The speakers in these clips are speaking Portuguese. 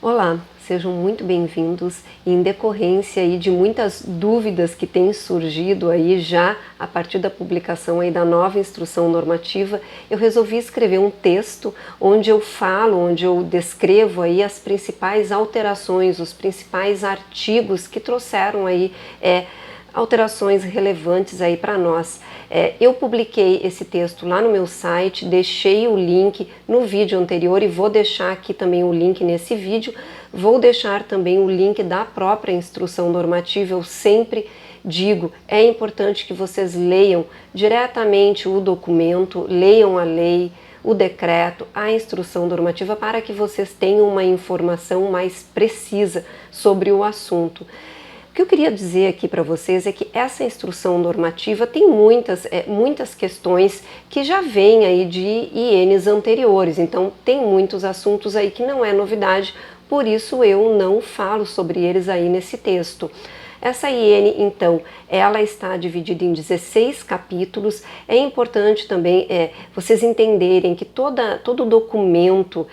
Olá, sejam muito bem-vindos. Em decorrência aí de muitas dúvidas que têm surgido aí já a partir da publicação aí da nova instrução normativa, eu resolvi escrever um texto onde eu falo, onde eu descrevo aí as principais alterações, os principais artigos que trouxeram aí alterações relevantes aí para nós. Eu publiquei esse texto lá no meu site, deixei o link no vídeo anterior e vou deixar aqui também o link nesse vídeo. Vou deixar também o link da própria instrução normativa. Eu sempre digo, é importante que vocês leiam diretamente o documento, leiam a lei, o decreto, a instrução normativa, para que vocês tenham uma informação mais precisa sobre o assunto. O que eu queria dizer aqui para vocês é que essa instrução normativa tem muitas questões que já vêm aí de INs anteriores, então tem muitos assuntos aí que não é novidade, por isso eu não falo sobre eles aí nesse texto. Essa IN, então, ela está dividida em 16 capítulos. É importante também vocês entenderem que todo documento,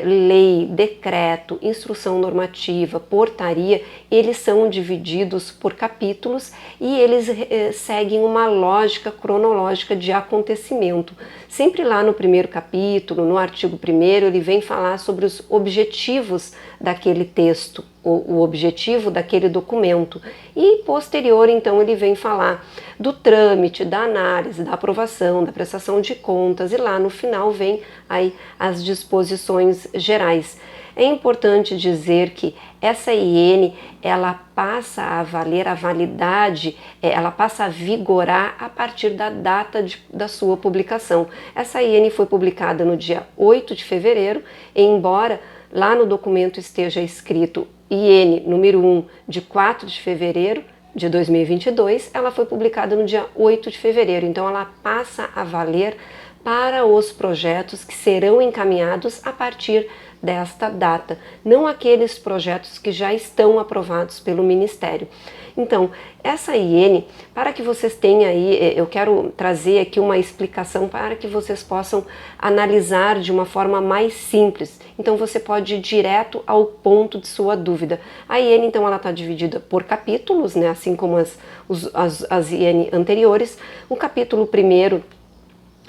lei, decreto, instrução normativa, portaria, eles são divididos por capítulos e eles seguem uma lógica cronológica de acontecimento. Sempre lá no primeiro capítulo, no artigo 1º, ele vem falar sobre os objetivos daquele texto, o objetivo daquele documento, e posterior então ele vem falar do trâmite, da análise, da aprovação, da prestação de contas, e lá no final vem aí as disposições gerais. É importante dizer que essa IN, ela passa a valer a validade, ela passa a vigorar a partir da data da sua publicação. Essa IN foi publicada no dia 8 de fevereiro, embora lá no documento esteja escrito IN número 1 de 4 de fevereiro de 2022, ela foi publicada no dia 8 de fevereiro, então ela passa a valer para os projetos que serão encaminhados a partir desta data, não aqueles projetos que já estão aprovados pelo Ministério. Então, essa IN, para que vocês tenham aí, eu quero trazer aqui uma explicação para que vocês possam analisar de uma forma mais simples. Então, você pode ir direto ao ponto de sua dúvida. A IN, então, ela está dividida por capítulos, né, assim como as IN anteriores. O capítulo 1º,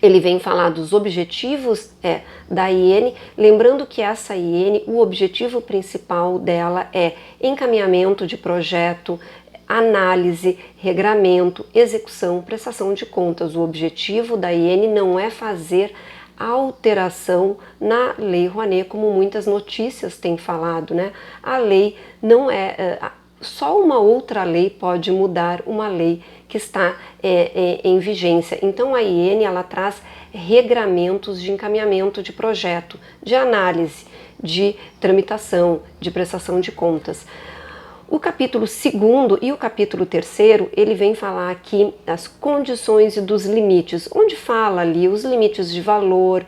ele vem falar dos objetivos da IN, lembrando que essa IN, o objetivo principal dela é encaminhamento de projeto, análise, regramento, execução, prestação de contas. O objetivo da IN não é fazer alteração na Lei Rouanet, como muitas notícias têm falado, né? A lei não é... Só uma outra lei pode mudar uma lei que está em vigência. Então a IN, ela traz regramentos de encaminhamento de projeto, de análise, de tramitação, de prestação de contas. O capítulo 2º e o capítulo 3º, ele vem falar aqui das condições e dos limites, onde fala ali os limites de valor,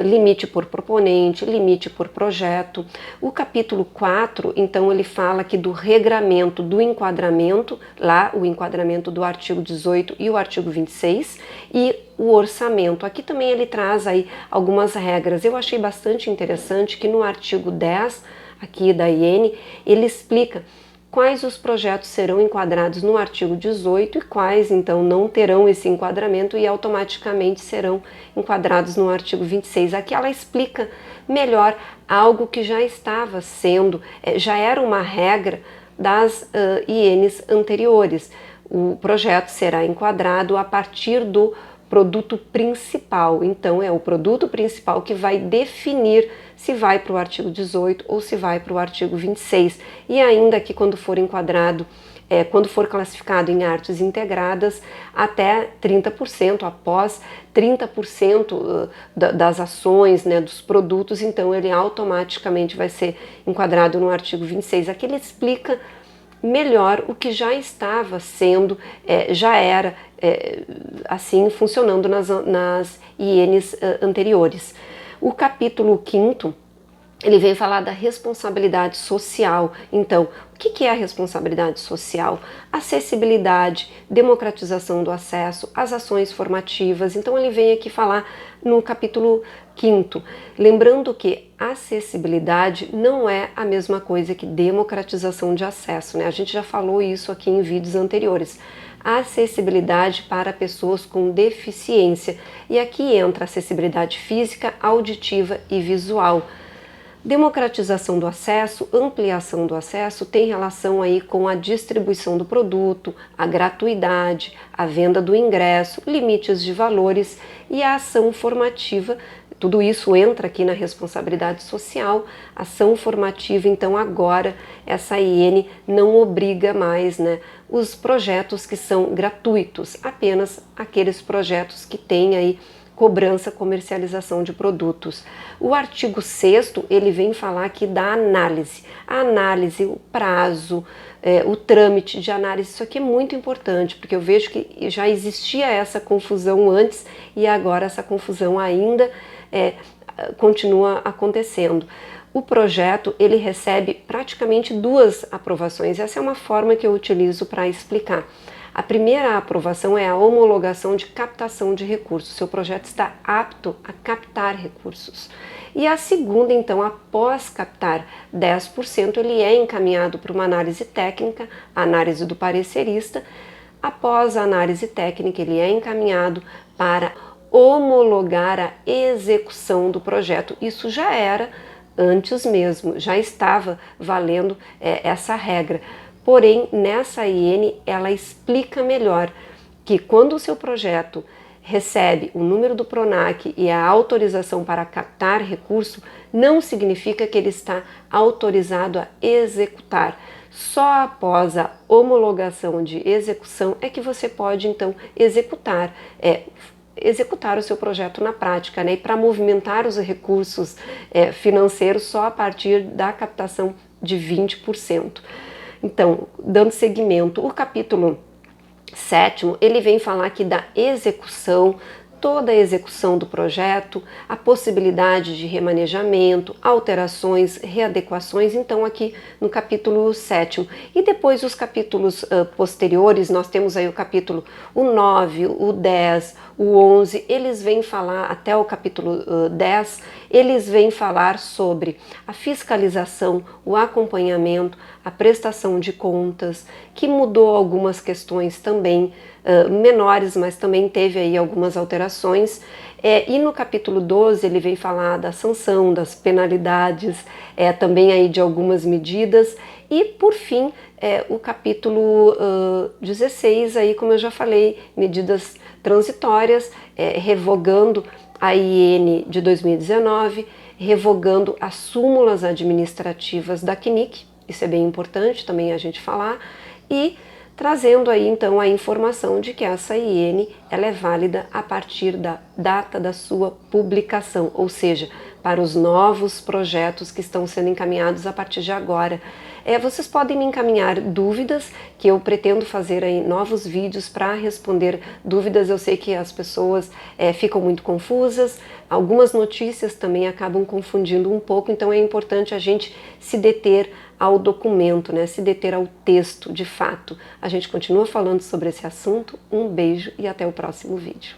limite por proponente, limite por projeto. O capítulo 4, então, ele fala aqui do regramento, do enquadramento, lá o enquadramento do artigo 18 e o artigo 26, e o orçamento. Aqui também ele traz aí algumas regras. Eu achei bastante interessante que no artigo 10, aqui da IN, ele explica quais os projetos serão enquadrados no artigo 18 e quais, então, não terão esse enquadramento e automaticamente serão enquadrados no artigo 26. Aqui ela explica melhor algo que já estava sendo, já era uma regra das INs anteriores. O projeto será enquadrado a partir do produto principal, então é o produto principal que vai definir se vai para o artigo 18 ou se vai para o artigo 26, e ainda que quando for enquadrado, quando for classificado em artes integradas, até 30%, após 30% das ações, né, dos produtos, então ele automaticamente vai ser enquadrado no artigo 26. Aqui ele explica melhor o que já estava sendo, já era assim funcionando nas INs anteriores. O capítulo 5º, ele vem falar da responsabilidade social. Então, o que é a responsabilidade social? Acessibilidade, democratização do acesso, as ações formativas. Então, ele vem aqui falar no capítulo 5º, lembrando que acessibilidade não é a mesma coisa que democratização de acesso, né? A gente já falou isso aqui em vídeos anteriores. Acessibilidade para pessoas com deficiência. E aqui entra acessibilidade física, auditiva e visual. Democratização do acesso, ampliação do acesso tem relação aí com a distribuição do produto, a gratuidade, a venda do ingresso, limites de valores e a ação formativa. Tudo isso entra aqui na responsabilidade social, ação formativa. Então agora essa IN não obriga mais, né, os projetos que são gratuitos, apenas aqueles projetos que têm aí cobrança, comercialização de produtos. O artigo 6º, ele vem falar aqui da análise. A análise, o prazo, o trâmite de análise, isso aqui é muito importante, porque eu vejo que já existia essa confusão antes e agora essa confusão ainda continua acontecendo. O projeto, ele recebe praticamente 2 aprovações. Essa é uma forma que eu utilizo para explicar. A primeira aprovação é a homologação de captação de recursos. Seu projeto está apto a captar recursos. E a segunda, então, após captar 10%, ele é encaminhado para uma análise técnica, a análise do parecerista. Após a análise técnica, ele é encaminhado para homologar a execução do projeto. Isso já era antes mesmo, já estava valendo essa regra. Porém, nessa IN, ela explica melhor que quando o seu projeto recebe o número do PRONAC e a autorização para captar recurso, não significa que ele está autorizado a executar. Só após a homologação de execução é que você pode, então, executar o seu projeto na prática, né? E para movimentar os recursos financeiros só a partir da captação de 20%. Então, dando seguimento, o capítulo 7º, ele vem falar aqui da execução, toda a execução do projeto, a possibilidade de remanejamento, alterações, readequações, então aqui no capítulo 7º. E depois os capítulos posteriores, nós temos aí o capítulo 9, o 10, o 11, eles vêm falar, até o capítulo 10, eles vêm falar sobre a fiscalização, o acompanhamento, a prestação de contas, que mudou algumas questões também, menores, mas também teve aí algumas alterações. E no capítulo 12 ele vem falar da sanção, das penalidades, também aí de algumas medidas. E por fim, o capítulo 16, aí como eu já falei, medidas transitórias, revogando a IN de 2019, revogando as súmulas administrativas da CNIC, isso é bem importante também a gente falar, e trazendo aí então a informação de que essa IN ela é válida a partir da data da sua publicação, ou seja, para os novos projetos que estão sendo encaminhados a partir de agora. Vocês podem me encaminhar dúvidas, que eu pretendo fazer aí novos vídeos para responder dúvidas. Eu sei que as pessoas ficam muito confusas, algumas notícias também acabam confundindo um pouco, então é importante a gente se deter ao documento, né? Se deter ao texto de fato. A gente continua falando sobre esse assunto. Um beijo e até o próximo vídeo.